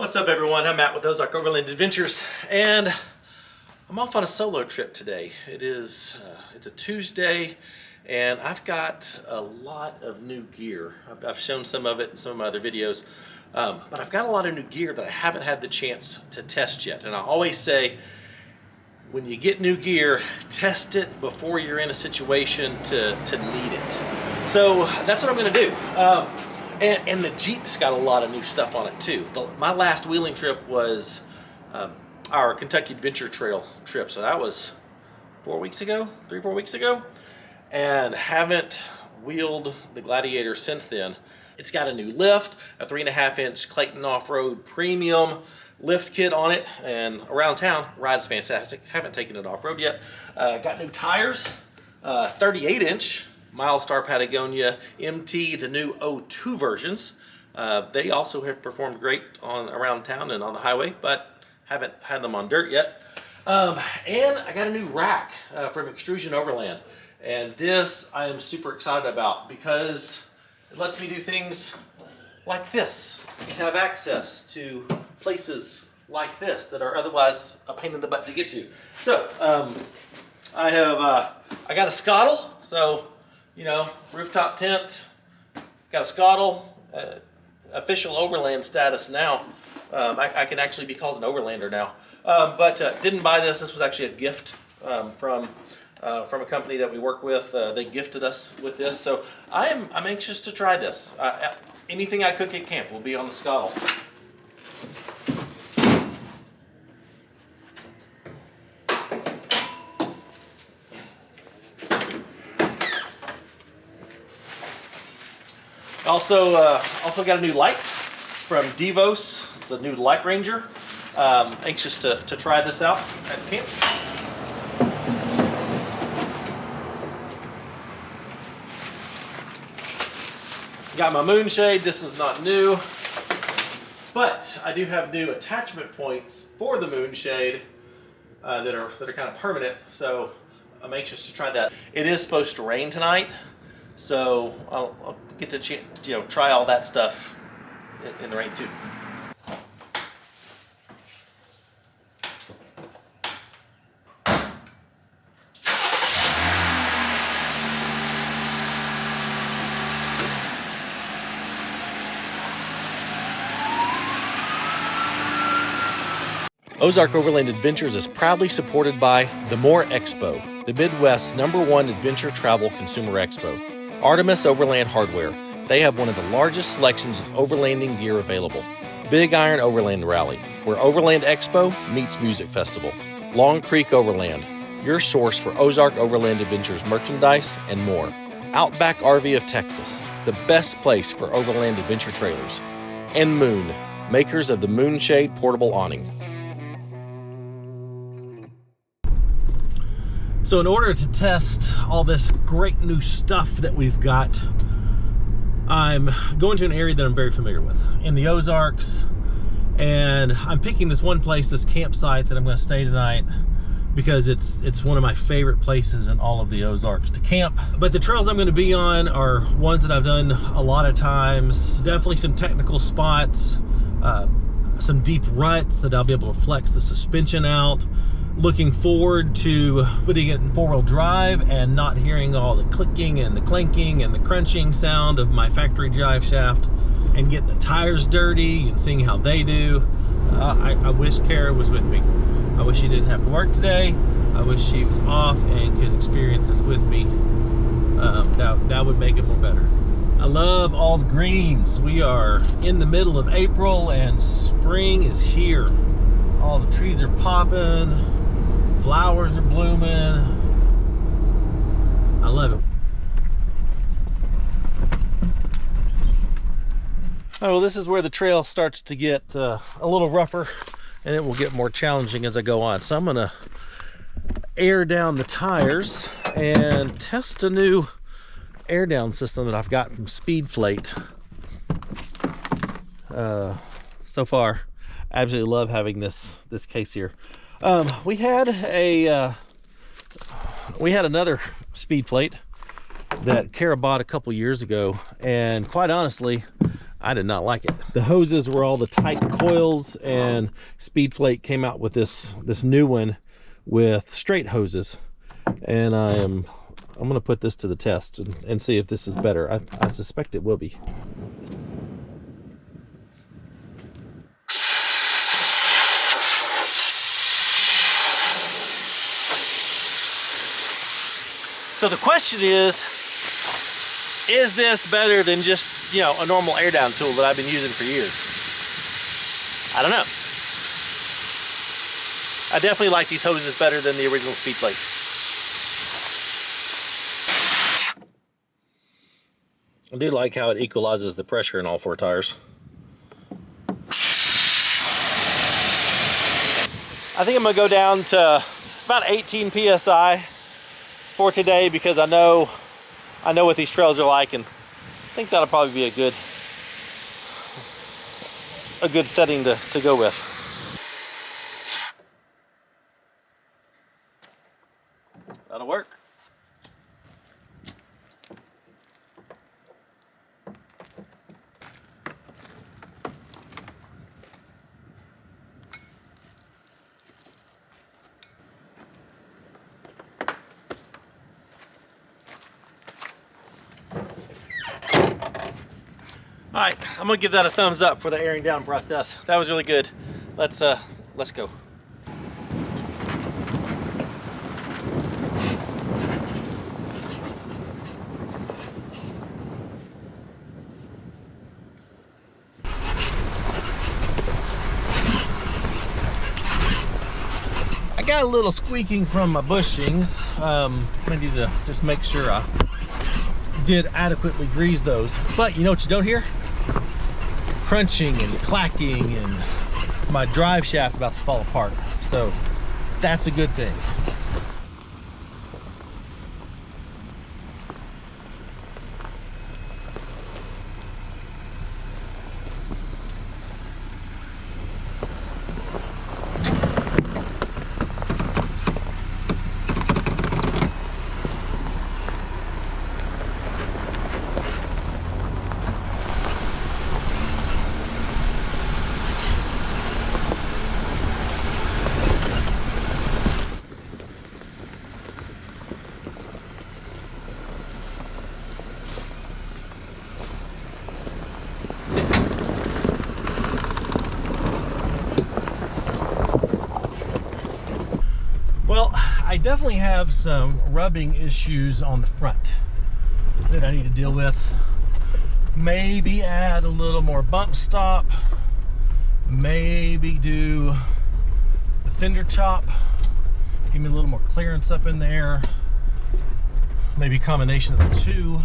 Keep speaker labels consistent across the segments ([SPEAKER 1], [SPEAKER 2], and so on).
[SPEAKER 1] What's up, everyone? I'm Matt with Ozark Overland Adventures, and I'm off on a solo trip today. It's a Tuesday, and I've got a lot of new gear. I've shown some of it in some of my other videos, but I've got a lot of new gear that I haven't had the chance to test yet. And I always say, when you get new gear, test it before you're in a situation to need it. So that's what I'm going to do. And the Jeep's got a lot of new stuff on it too. My last wheeling trip was our Kentucky Adventure Trail trip. So that was 4 weeks ago, 3-4 weeks ago. And haven't wheeled the Gladiator since then. It's got a new lift, a 3.5-inch Clayton Offroad Premium lift kit on it. And around town, rides fantastic. Haven't taken it off-road yet. Got new tires, 38-inch. Milestar Patagonia MT, the new 02 versions. They also have performed great around town and on the highway, but haven't had them on dirt yet. And I got a new rack from Xtrusion Overland. And this I am super excited about because it lets me do things like this. To have access to places like this that are otherwise a pain in the butt to get to. So, I got a Scuttle, so you know, rooftop tent, got a Scuttle, official overland status now. I can actually be called an overlander now. But didn't buy this. This was actually a gift from a company that we work with. They gifted us with this. So I'm anxious to try this. Anything I cook at camp will be on the Scuttle. Also got a new light from Devos, the new Light Ranger. Anxious to try this out at camp. Got my moonshade. This is not new, but I do have new attachment points for the moonshade that are kind of permanent. So I'm anxious to try that. It is supposed to rain tonight. So I'll get to try all that stuff in the rain too. Ozark Overland Adventures is proudly supported by the MOORE Expo, the Midwest's #1 adventure travel consumer expo. Artemis Overland Hardware. They have one of the largest selections of overlanding gear available. Big Iron Overland Rally, where Overland Expo meets Music Festival. Long Creek Overland, your source for Ozark Overland Adventures merchandise and more. Outback RV of Texas, the best place for overland adventure trailers. And Moon, makers of the Moonshade portable awning. So in order to test all this great new stuff that we've got, I'm going to an area that I'm very familiar with in the Ozarks, and I'm picking this one place, this campsite that I'm going to stay tonight, because it's one of my favorite places in all of the Ozarks to camp. But the trails I'm going to be on are ones that I've done a lot of times. Definitely some technical spots, some deep ruts that I'll be able to flex the suspension out. Looking forward to putting it in 4-wheel drive and not hearing all the clicking and the clanking and the crunching sound of my factory drive shaft, and getting the tires dirty and seeing how they do. I wish Kara was with me. I wish she didn't have to work today. I wish she was off and could experience this with me. That would make it more better. I love all the greens. We are in the middle of April and spring is here. All the trees are popping. Flowers are blooming. I love it. Oh, well, this is where the trail starts to get a little rougher, and it will get more challenging as I go on. So I'm gonna air down the tires and test a new air down system that I've got from Speedflate. So far, I absolutely love having this case here. We had another Speedflate that Kara bought a couple years ago, and quite honestly, I did not like it. The hoses were all the tight coils, and Speedflake came out with this new one with straight hoses. And I'm gonna put this to the test and see if this is better. I suspect it will be. So the question is this better than just, you know, a normal air down tool that I've been using for years? I don't know. I definitely like these hoses better than the original Speedflake. I do like how it equalizes the pressure in all 4 tires. I think I'm gonna go down to about 18 PSI for today, because I know what these trails are like, and I think that'll probably be a good setting to go with. That'll work. All right, I'm gonna give that a thumbs up for the airing down process. That was really good. Let's go. I got a little squeaking from my bushings. I need to just make sure I did adequately grease those. But you know what you don't hear? Crunching and clacking, and my drive shaft about to fall apart. So that's a good thing. I definitely have some rubbing issues on the front that I need to deal with. Maybe add a little more bump stop. Maybe do the fender chop. Give me a little more clearance up in there. Maybe a combination of the two.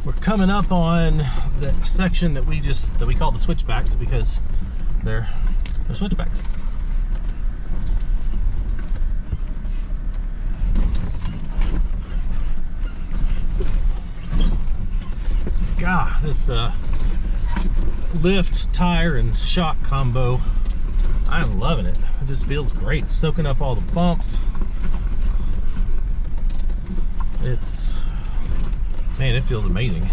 [SPEAKER 1] We're coming up on the section that we call the switchbacks, because they're switchbacks. God, this lift, tire, and shock combo, I'm loving it. It just feels great. Soaking up all the bumps. Man, it feels amazing.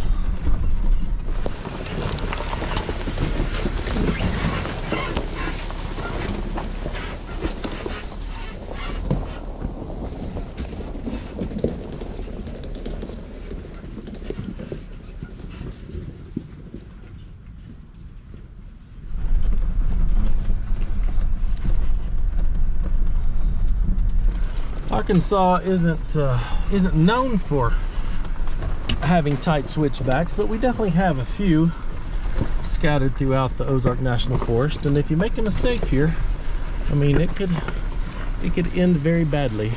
[SPEAKER 1] Arkansas isn't known for having tight switchbacks, but we definitely have a few scattered throughout the Ozark National Forest. And if you make a mistake here, I mean, it could end very badly.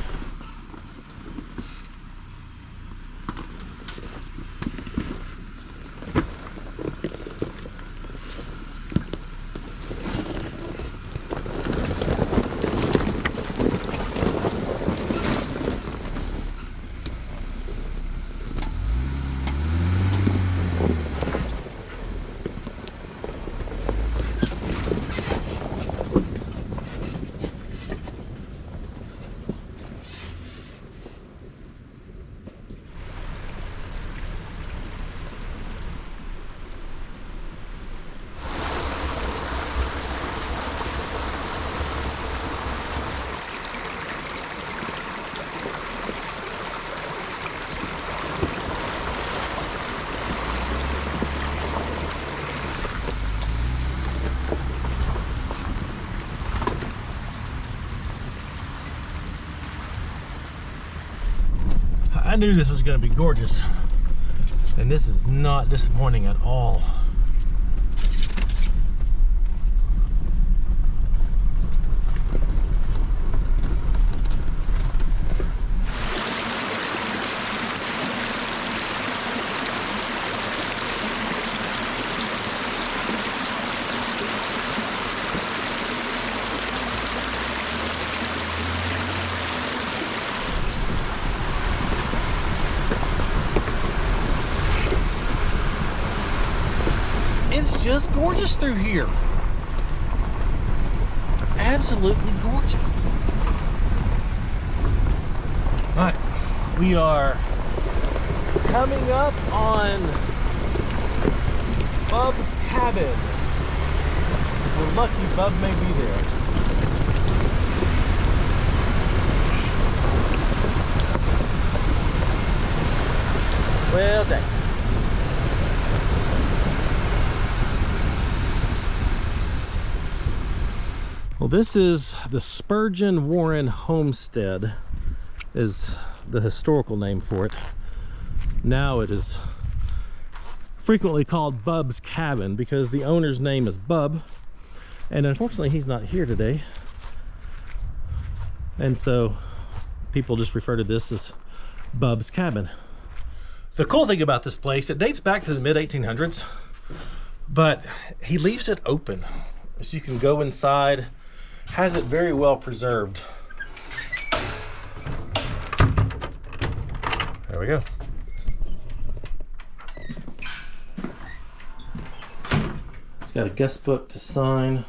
[SPEAKER 1] I knew this was going to be gorgeous, and this is not disappointing at all. It's just gorgeous through here. Absolutely gorgeous. All right, we are coming up on Bub's cabin. We're lucky Bub may be there. Well, dang. Well, this is the Spurgeon Warren Homestead, is the historical name for it. Now it is frequently called Bub's Cabin because the owner's name is Bub, and unfortunately he's not here today, and so people just refer to this as Bub's Cabin. The cool thing about this place, it dates back to the mid-1800s, but he leaves it open so you can go inside. Has it very well preserved. There we go. It's got a guest book to sign.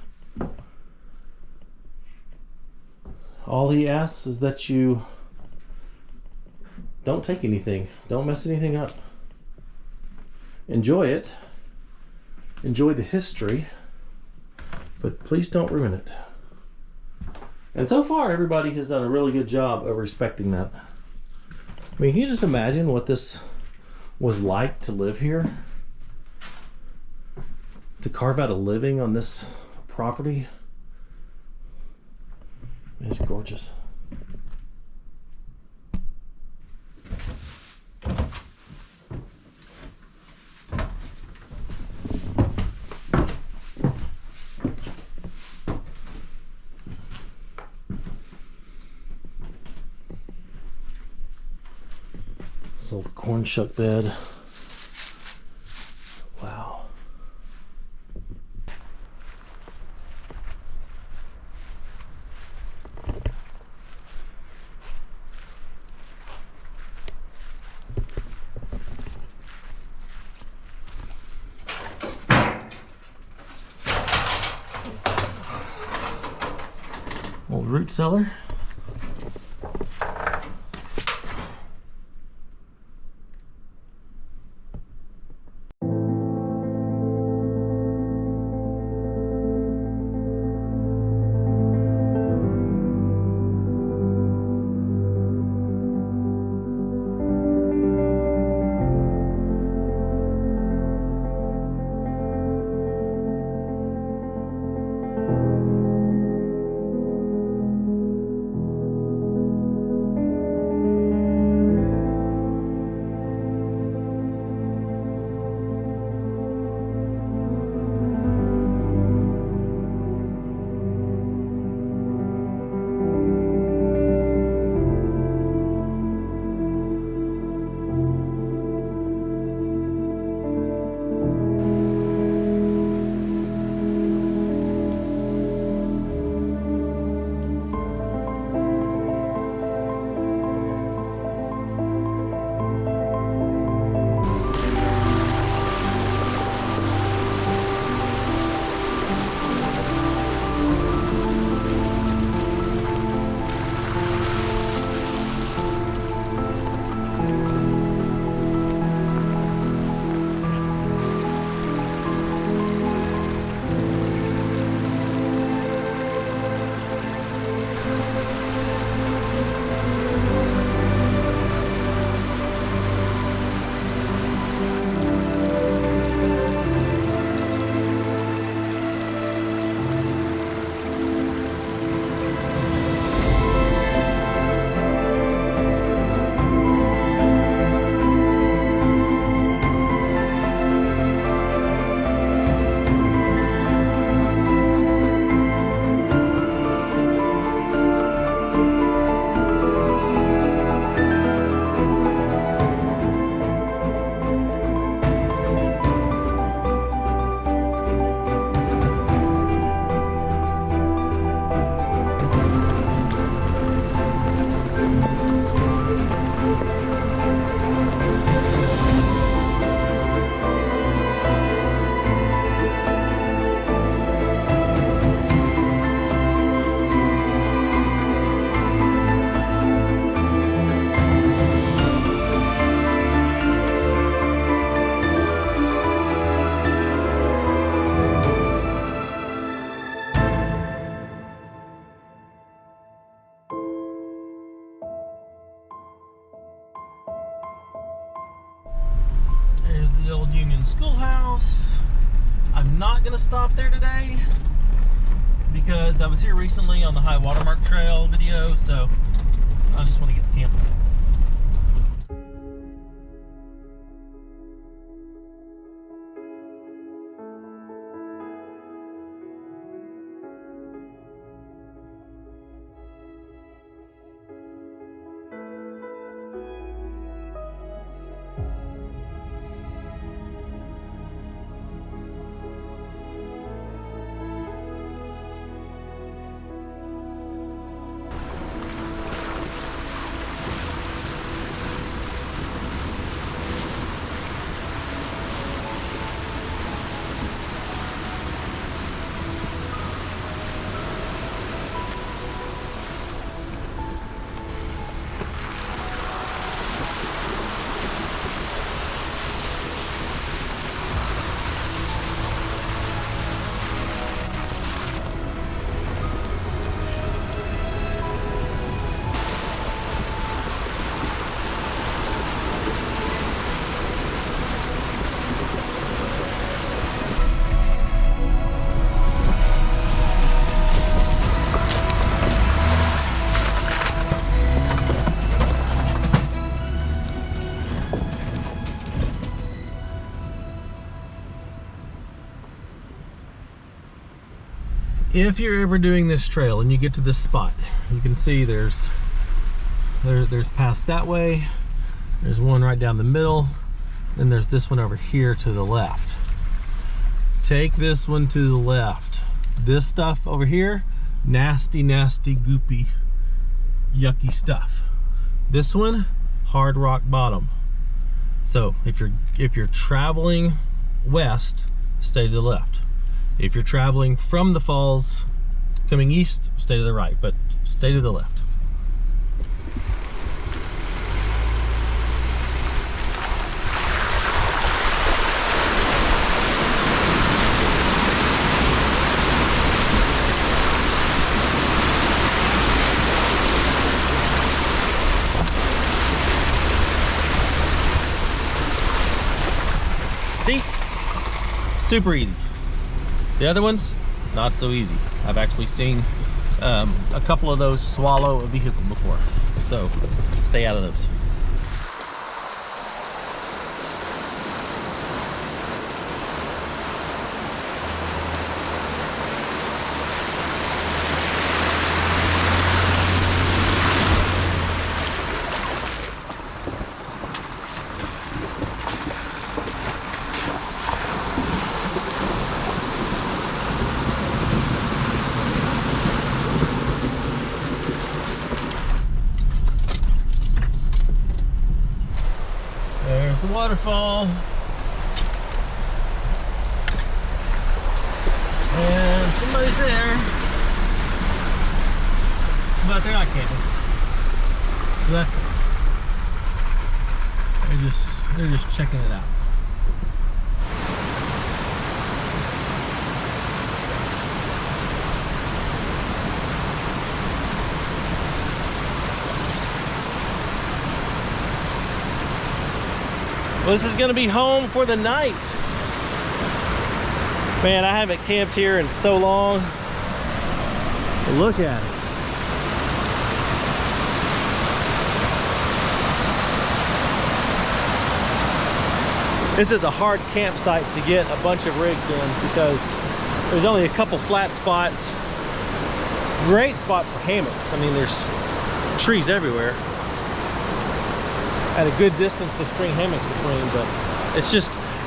[SPEAKER 1] All he asks is that you don't take anything. Don't mess anything up. Enjoy it. Enjoy the history. But please don't ruin it. And so far, everybody has done a really good job of respecting that. I mean, can you just imagine what this was like to live here? To carve out a living on this property? It's gorgeous. This old corn shuck bed. Wow. Old root cellar. schoolhouse. I'm not gonna stop there today because I was here recently on the high watermark trail video, so I just want to get the camp. If you're ever doing this trail and you get to this spot, you can see there's paths that way, there's one right down the middle, then there's this one over here to the left. Take this one to the left. This stuff over here, nasty, goopy, yucky stuff. This one, hard rock bottom. So if you're traveling west, stay to the left. If you're traveling from the falls coming east, stay to the right, but stay to the left. See? Super easy. The other ones, not so easy. I've actually seen a couple of those swallow a vehicle before, so stay out of those. Waterfall, and somebody's there, but they're not camping, so that's good. They're just checking it out. Well, this is gonna be home for the night. Man, I haven't camped here in so long. But look at it. This is a hard campsite to get a bunch of rigs in because there's only a couple flat spots. Great spot for hammocks. I mean, there's trees everywhere. At a good distance to string hammocks between, but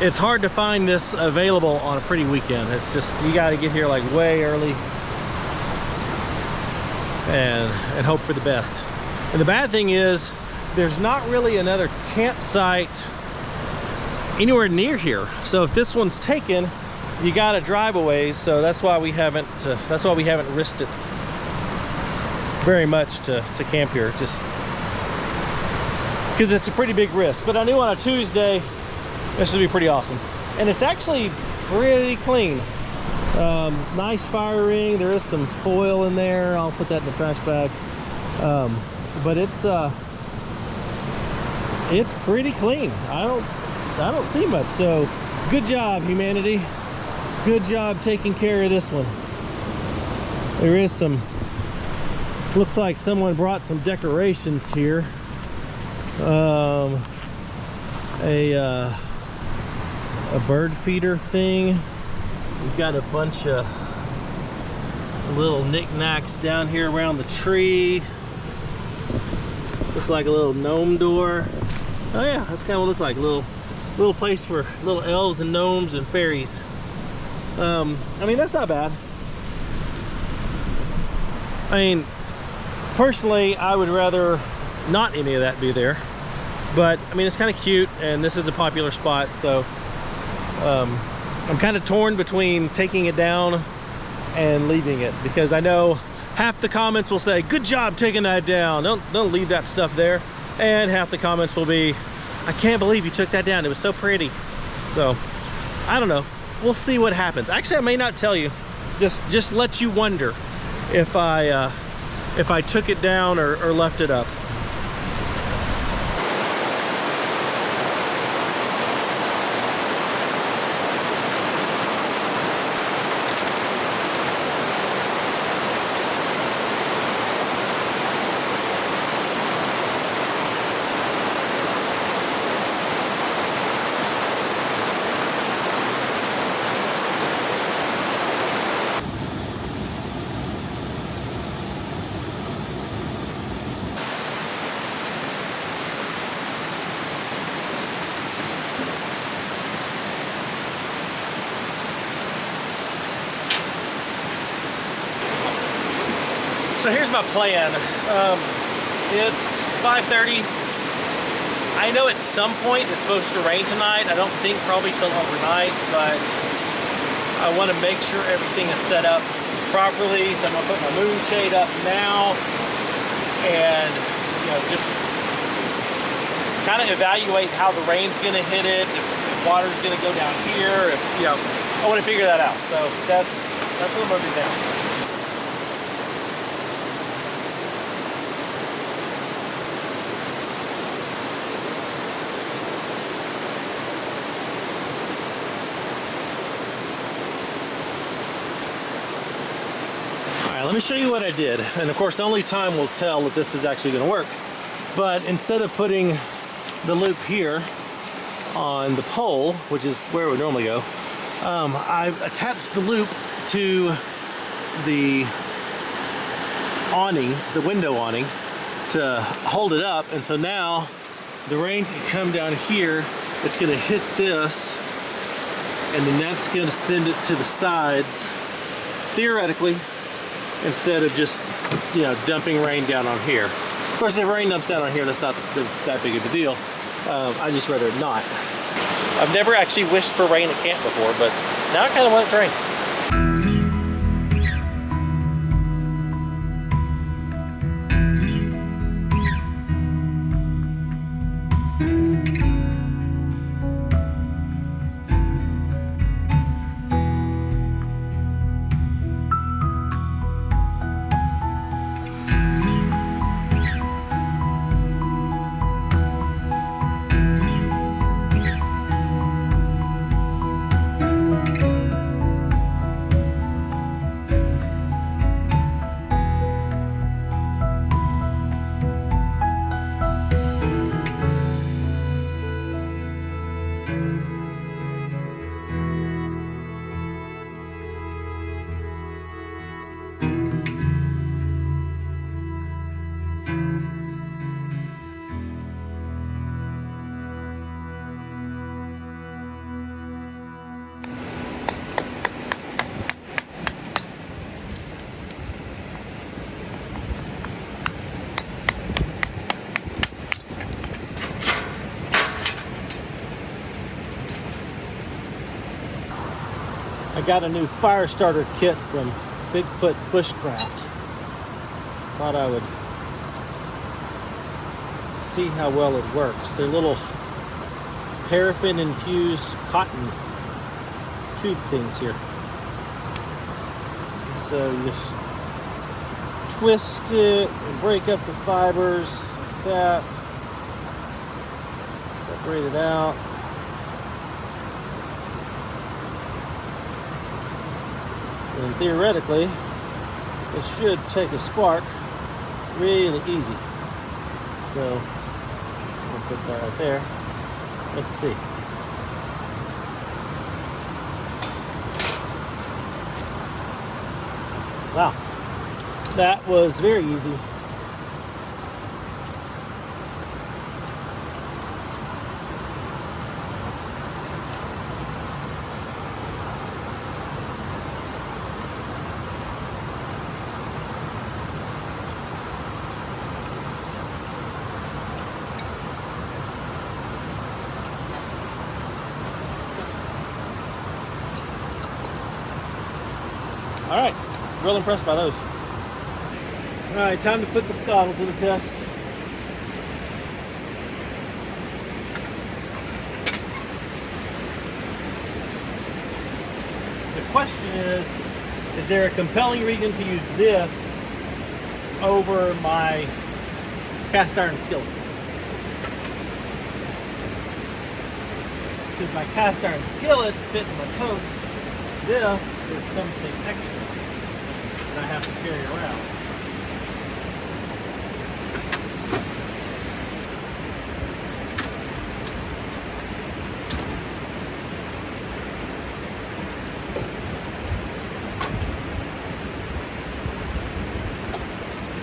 [SPEAKER 1] it's hard to find this available on a pretty weekend. It's just, you got to get here like way early and hope for the best. And the bad thing is there's not really another campsite anywhere near here. So if this one's taken, you got to drive a ways. So that's why we haven't risked it very much to camp here, just because it's a pretty big risk. But I knew on a Tuesday this would be pretty awesome, and it's actually pretty clean. Nice fire ring. There is some foil in there. I'll put that in the trash bag. But it's pretty clean. I don't see much. So Good job, humanity. Good job taking care of this one. There is some, looks like someone brought some decorations here. A bird feeder thing. We've got a bunch of little knickknacks down here around the tree. Looks like a little gnome door. Oh yeah, that's kind of what it looks like. A little place for little elves and gnomes and fairies. I mean, that's not bad. I mean, personally, I would rather not any of that be there. But I mean, it's kind of cute, and this is a popular spot, so I'm kind of torn between taking it down and leaving it, because I know half the comments will say, good job taking that down, don't leave that stuff there, and half the comments will be, I can't believe you took that down, it was so pretty. So I don't know, we'll see what happens. Actually, I may not tell you, just let you wonder if I took it down or left it up. So here's my plan. It's 5:30. I know at some point it's supposed to rain tonight. I don't think probably till overnight, but I want to make sure everything is set up properly. So I'm gonna put my moon shade up now, and just kind of evaluate how the rain's gonna hit it, if water's gonna go down here, if I want to figure that out. So that's what I'm gonna do now. Let me show you what I did, and of course only time will tell if this is actually going to work. But instead of putting the loop here on the pole, which is where it would normally go, I've attached the loop to the awning, the window awning, to hold it up. And so now the rain can come down here, it's going to hit this, and then that's going to send it to the sides, theoretically, instead of just dumping rain down on here. Of course, if rain dumps down on here, that's not that big of a deal. I just rather not. I've never actually wished for rain at camp before, but now I kind of want it to rain. I got a new fire starter kit from Bigfoot Bushcraft. Thought I would see how well it works. They're little paraffin infused cotton tube things here. So you just twist it and break up the fibers like that. Separate it out.
[SPEAKER 2] And theoretically, it should take a spark really easy. So we'll put that right there. Let's see. Wow, that was very easy. All right, real impressed by those. All right, time to put the Scuttle to the test. The question is there a compelling reason to use this over my cast iron skillets? Because my cast iron skillets fit in my totes. This is something extra that I have to carry around.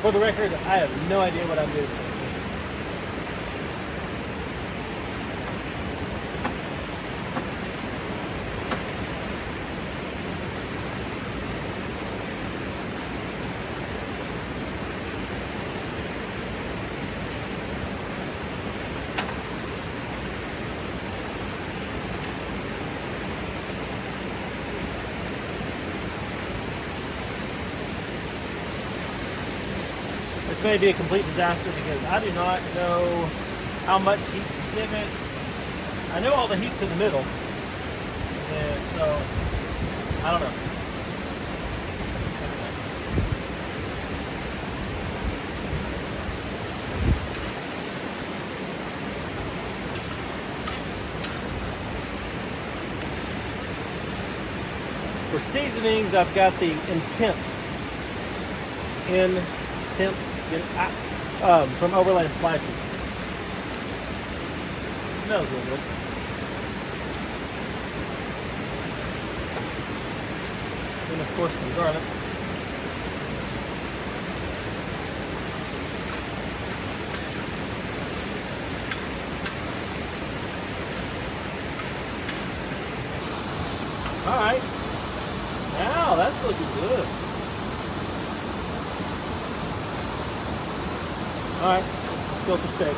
[SPEAKER 2] For the record, I have no idea what I'm doing. This may be a complete disaster because I do not know how much heat to give it. I know all the heat's in the middle, and so I don't know. For seasonings, I've got the intense from Overland Spices. Smells real good. And of course some garlic. All right. Now that's looking good. All right, let's go for steak.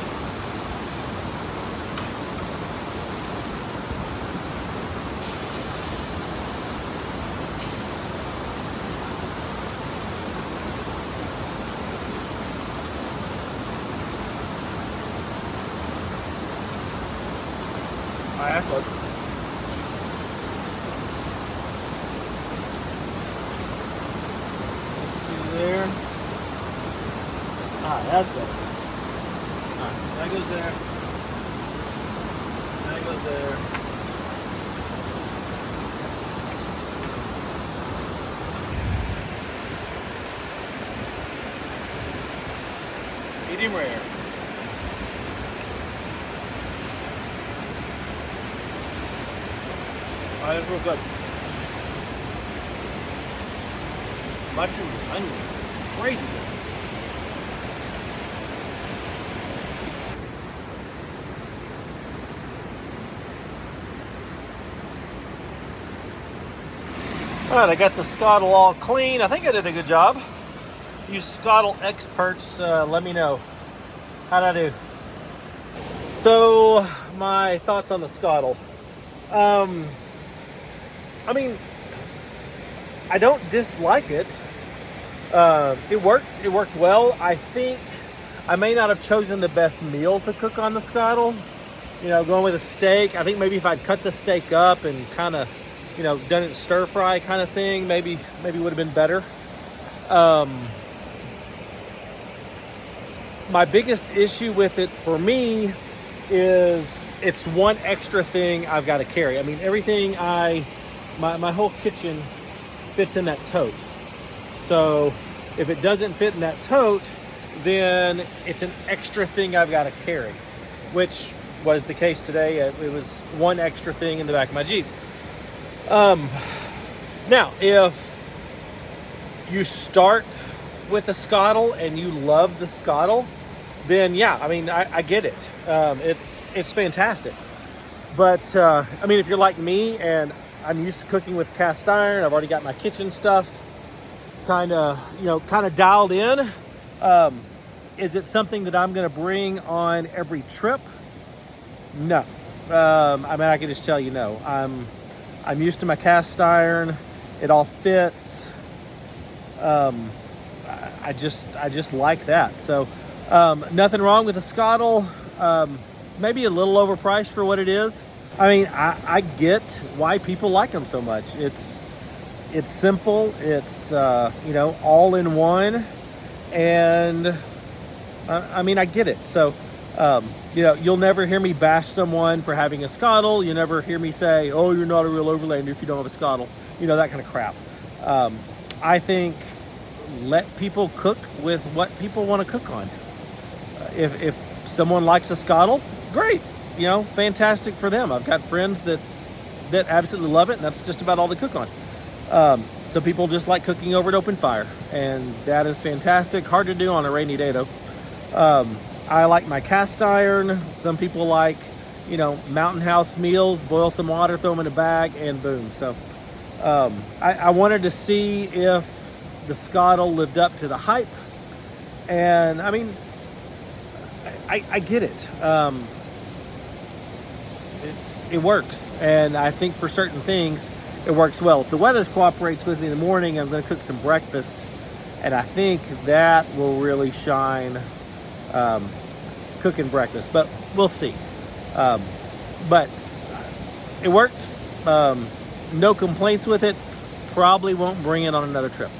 [SPEAKER 2] All right, that's good. Let's see there. That's better. Alright, that goes there. That goes there. Medium rare. Alright, that's real good. Mushroom, onion, crazy good. Alright, I got the Scuttle all clean. I think I did a good job. You Scuttle experts, let me know. How'd I do? So, my thoughts on the Scuttle. I mean, I don't dislike it. It worked well. I think I may not have chosen the best meal to cook on the Scuttle. You know, going with a steak. I think maybe if I'd cut the steak up and kind of, you know, done it stir fry kind of thing, maybe would have been better. My biggest issue with it for me is it's one extra thing I've got to carry. I mean, everything my whole kitchen fits in that tote. So if it doesn't fit in that tote, then it's an extra thing I've got to carry, which was the case today. It was one extra thing in the back of my Jeep. Now, if you start with a Scuttle and you love the Scuttle, then yeah, I mean, I get it. It's fantastic. But I mean, if you're like me and I'm used to cooking with cast iron, I've already got my kitchen stuff kind of dialed in. Is it something that I'm going to bring on every trip? No. I mean, I can just tell you no. I'm used to my cast iron. It all fits. I just like that. So nothing wrong with the Scuttle. Maybe a little overpriced for what it is. I mean, I get why people like them so much. It's simple. It's all in one, and I mean, I get it. So you'll never hear me bash someone for having a Scuttle. You never hear me say, "Oh, you're not a real overlander if you don't have a Scuttle." That kind of crap. I think let people cook with what people want to cook on. If someone likes a Scuttle, great. Fantastic for them. I've got friends that absolutely love it, and that's just about all they cook on. Some people just like cooking over an open fire, and that is fantastic. Hard to do on a rainy day, though. I like my cast iron. Some people like, mountain house meals, boil some water, throw them in a bag, and boom. So I wanted to see if the Scuttle lived up to the hype. And I mean, I get it. It works. And I think for certain things, it works well. If the weather cooperates with me in the morning, I'm going to cook some breakfast. And I think that will really shine cooking breakfast. But we'll see. But it worked. No complaints with it. Probably won't bring it on another trip.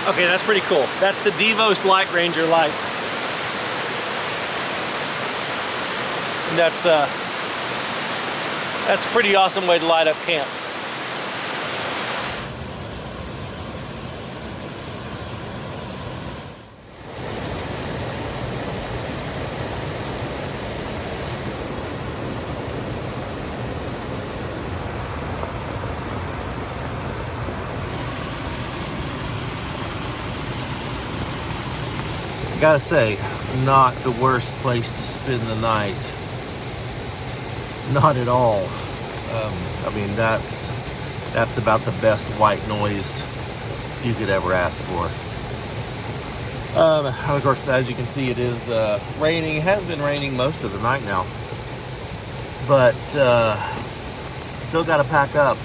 [SPEAKER 2] Okay, that's pretty cool. That's the Devos Light Ranger light. And that's a pretty awesome way to light up camp. Gotta say, not the worst place to spend the night. Not at all. I mean, that's about the best white noise you could ever ask for. Of course, as you can see, it is raining. It has been raining most of the night now. But still gotta pack up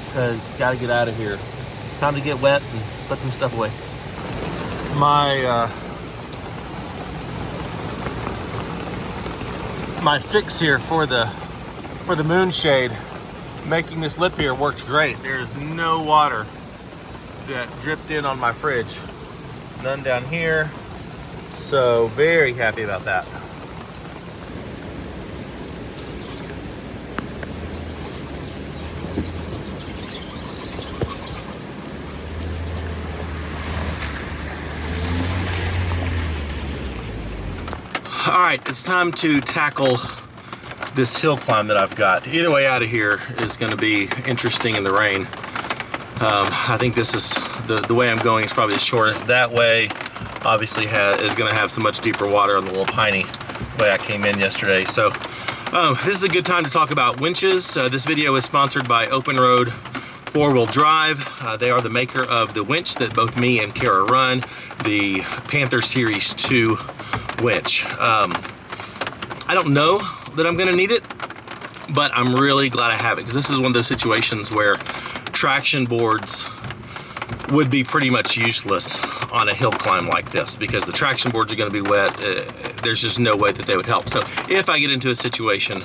[SPEAKER 2] because gotta get out of here. Time to get wet and put some stuff away. My fix here for the moonshade, making this lip here worked great. There's no water that dripped in on my fridge. None down here. So very happy about that. All right, it's time to tackle this hill climb that I've got. Either way out of here is going to be interesting in the rain. I think this is the way I'm going is probably the shortest. That way, obviously, is going to have so much deeper water on the little piney way I came in yesterday. So this is a good time to talk about winches. This video is sponsored by Open Road 4-wheel drive. They are the maker of the winch that both me and Kara run, the Panther Series 2 winch. I don't know that I'm gonna need it, but I'm really glad I have it because this is one of those situations where traction boards would be pretty much useless on a hill climb like this, because the traction boards are going to be wet. There's just no way that they would help. So if I get into a situation,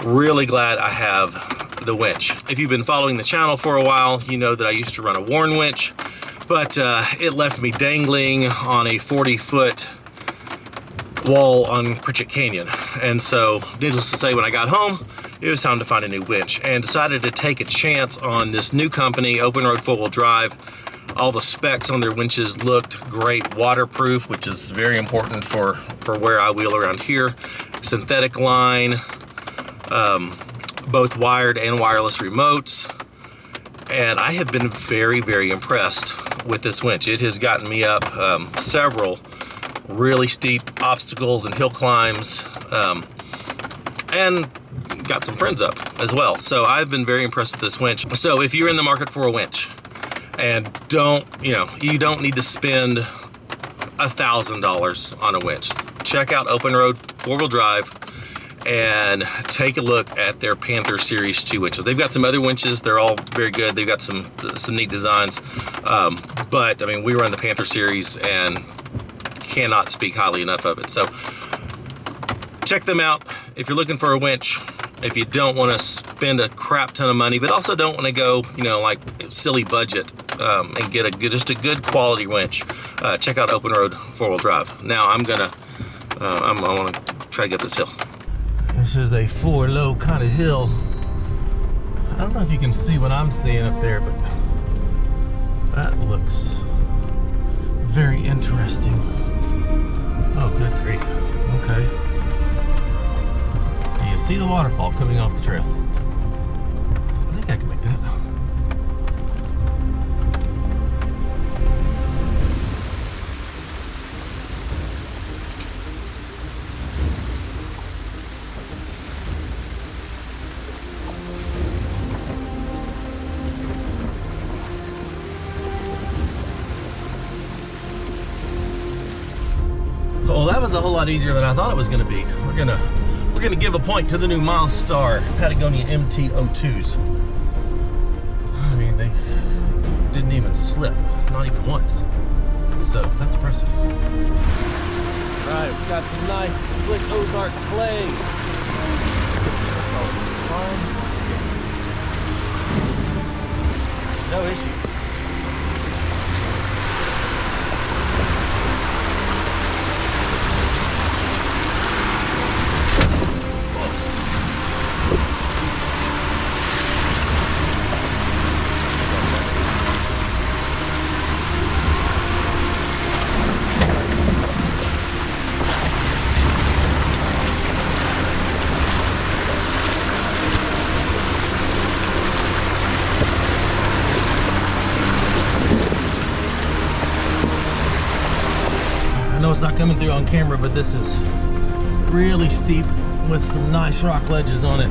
[SPEAKER 2] really glad I have the winch. If you've been following the channel for a while, you know that I used to run a worn winch, but it left me dangling on a 40-foot wall on Pritchett Canyon. And so, needless to say, when I got home, it was time to find a new winch, and decided to take a chance on this new company, Open Road 4-wheel drive. All the specs on their winches looked great. Waterproof, which is very important for where I wheel around here. Synthetic line, both wired and wireless remotes. And I have been very, very impressed with this winch. It has gotten me up several really steep obstacles and hill climbs, and got some friends up as well. So I've been very impressed with this winch. So if you're in the market for a winch and you don't need to spend $1,000 on a winch, check out Open Road 4-wheel drive and take a look at their Panther Series 2 winches. They've got some other winches. They're all very good. They've got some neat designs. But I mean, we run the Panther Series and cannot speak highly enough of it. So check them out if you're looking for a winch. If you don't want to spend a crap ton of money, but also don't want to go, like silly budget, and get just a good quality winch, check out Open Road 4-wheel drive. Now I want to try to get this hill. This is a 4-low kind of hill. I don't know if you can see what I'm seeing up there, but that looks very interesting. Oh, good grief. Okay. You see the waterfall coming off the trail. I think I can make that. Oh, that was a whole lot easier than I thought it was going to be. We're gonna give a point to the new Milestar Patagonia MT02s. I mean, they didn't even slip, not even once. So that's impressive. All right, we've got some nice slick Ozark clay. No issue. I know it's not coming through on camera, but this is really steep with some nice rock ledges on it.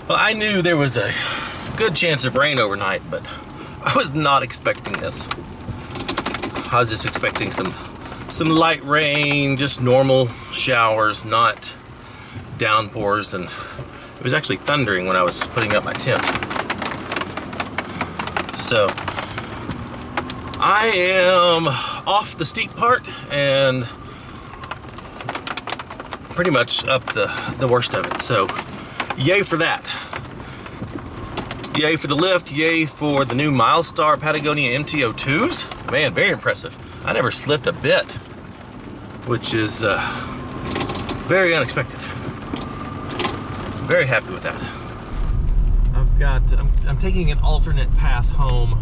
[SPEAKER 2] Well, I knew there was a good chance of rain overnight, but I was not expecting this. I was just expecting some light rain, just normal showers, not downpours, and it was actually thundering when I was putting up my tent. So I am
[SPEAKER 1] off the steep part and pretty much up the worst of it. So yay for that. Yay for the lift, yay for the new Milestar Patagonia MT02s. Man, very impressive. I never slipped a bit, which is very unexpected. Very happy with that. I'm taking an alternate path home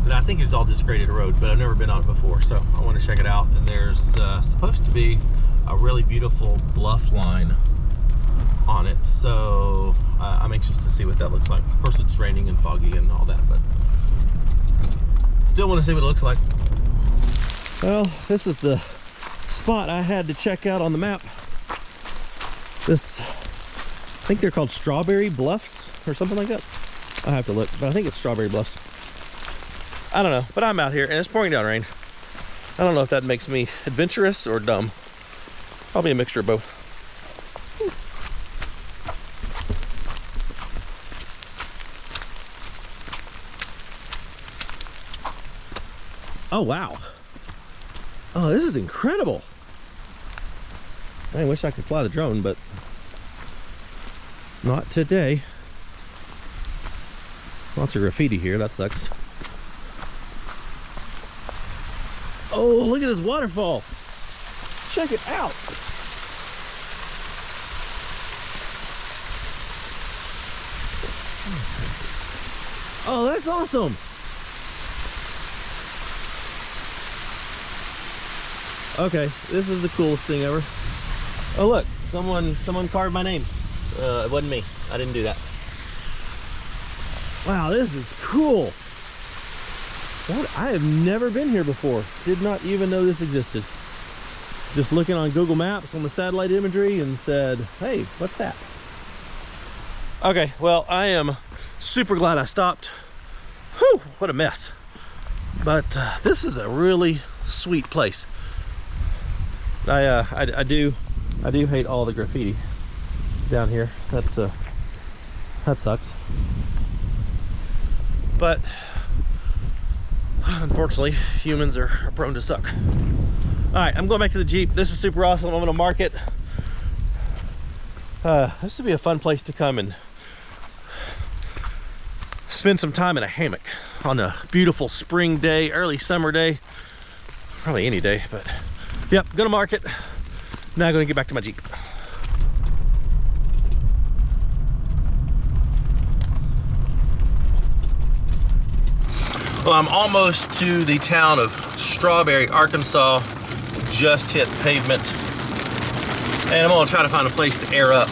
[SPEAKER 1] that I think is all just graded road, but I've never been on it before, so I want to check it out. And there's supposed to be a really beautiful bluff line on it, so I'm anxious to see what that looks like. Of course, it's raining and foggy and all that, but still want to see what it looks like. Well, this is the spot I had to check out on the map. This, I think they're called Strawberry Bluffs or something like that. I'll have to look, but I think it's Strawberry Bluffs. I don't know, but I'm out here and it's pouring down rain. I don't know if that makes me adventurous or dumb. Probably a mixture of both. Oh, wow. Oh, this is incredible. I wish I could fly the drone, but not today. Lots of graffiti here, that sucks. Oh, look at this waterfall. Check it out. Oh, that's awesome. Okay, this is the coolest thing ever. Oh look, someone carved my name. It wasn't me. I didn't do that. Wow, this is cool. What? I have never been here before. Did not even know this existed. Just looking on Google Maps on the satellite imagery and said, hey, what's that? Okay, well, I am super glad I stopped. Whew, what a mess. But this is a really sweet place. I do hate all the graffiti down here. That sucks. But unfortunately, humans are prone to suck. All right, I'm going back to the Jeep. This is super awesome. I'm gonna mark it. This would be a fun place to come and spend some time in a hammock on a beautiful spring day, early summer day. Probably any day, but yep, gonna mark it. Now gonna get back to my Jeep. Well, I'm almost to the town of Strawberry, Arkansas. Just hit pavement. And I'm gonna try to find a place to air up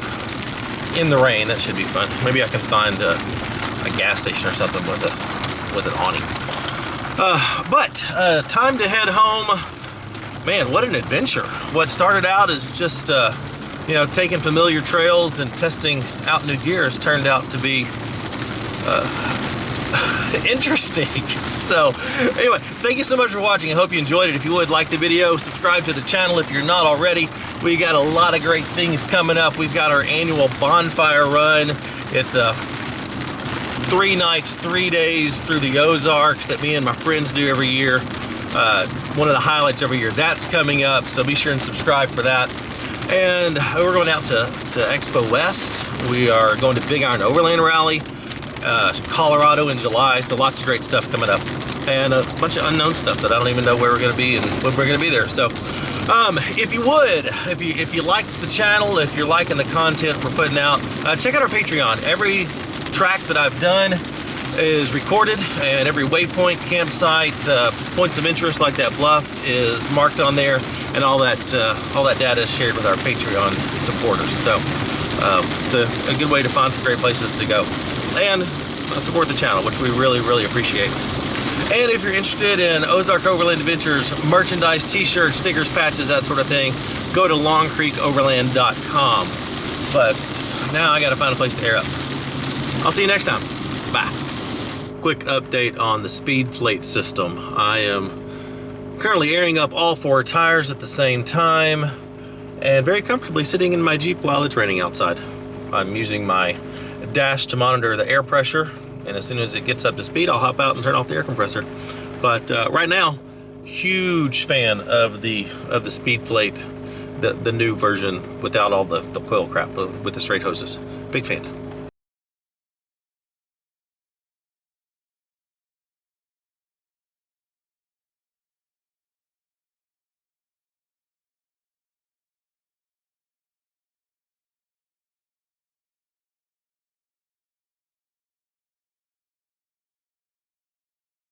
[SPEAKER 1] in the rain. That should be fun. Maybe I can find a gas station or something with an awning. But time to head home. Man, what an adventure. What started out as just, you know, taking familiar trails and testing out new gear has turned out to be interesting. So anyway, thank you so much for watching. I hope you enjoyed it. If you would, like the video, subscribe to the channel if you're not already. We got a lot of great things coming up. We've got our annual bonfire run. It's 3 nights, 3 days through the Ozarks that me and my friends do every year. One of the highlights every year. That's coming up, so be sure and subscribe for that. And we're going out to Expo West. We are going to Big Iron Overland Rally, Colorado in July, so lots of great stuff coming up. And a bunch of unknown stuff that I don't even know where we're going to be and when we're going to be there. So if you would, if you liked the channel, if you're liking the content we're putting out, check out our Patreon. Every track that I've done is recorded, and every waypoint, campsite, points of interest like that bluff is marked on there, and all that data is shared with our Patreon supporters. So it's a good way to find some great places to go and support the channel, which we really, really appreciate. And if you're interested in Ozark Overland Adventures merchandise, t-shirts, stickers, patches, that sort of thing, go to longcreekoverland.com. But now I gotta find a place to air up. I'll see you next time. Bye. Quick update on the speed plate system. I am currently airing up all 4 tires at the same time and very comfortably sitting in my Jeep while it's raining outside. I'm using my dash to monitor the air pressure, and as soon as it gets up to speed, I'll hop out and turn off the air compressor. But right now, Huge fan of the Speedflate, the new version without all the coil crap, with the straight hoses. Big fan.